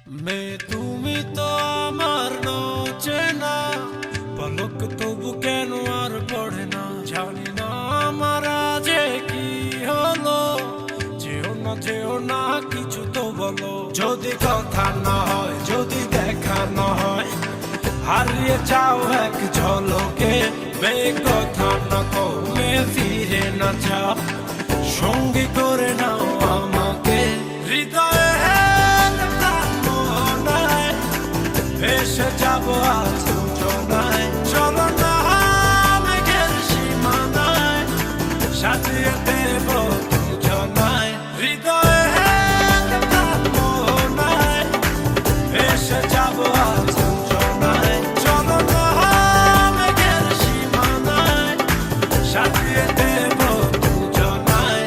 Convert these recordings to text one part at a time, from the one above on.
তুমি তো আমার চেনা পলক, তবু কেন আর পড়ে না জানি না আমার যে কি হলো। যেও না কিছু তো বলো, যদি কথা না হয়, যদি দেখা না হয়, হারিয়ে যাও এক ঝলকে। কথা না কমে ফিরে না যাও, সঙ্গী করে নাও আমাকে। হৃদয়ে ভেসে যাবো আজ দুজনায়, চলো না মেঘের সীমানায়, সাজিয়ে দেব দুজনায়। হৃদয়ে ভেসে যাবো আজ দুজনায়, চলো না মেঘের সীমানায়, সাজিয়ে দেব দুজনায়।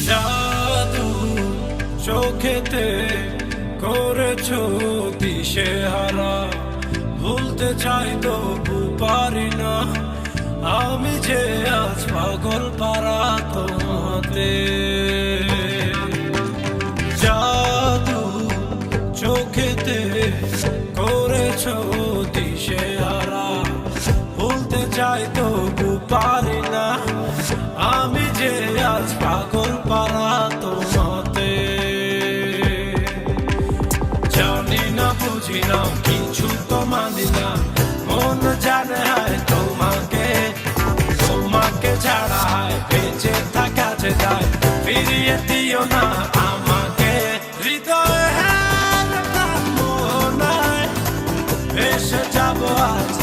জাদু চোখেতে করেছো দিশেহারা, ভুলতে চাই তবু পারি না, আমি যে আজ পাগল পারা তোমাতে। জাদু চোখেতে করেছো দিশেহারা, ভুলতে চাই তবু পারি না, আমি যে আজ পাগল পারা তোমাতে। জানি না বুঝি না কিছু তো মানি না, মন জানে হায় তোমাকে, তোমাকে ছাড়া হায় বেঁচে থাকা যে দায়, ফিরিয়ে দিও না আমাকে। হৃদয়ে মোহনায় ভেসে যাবো আজ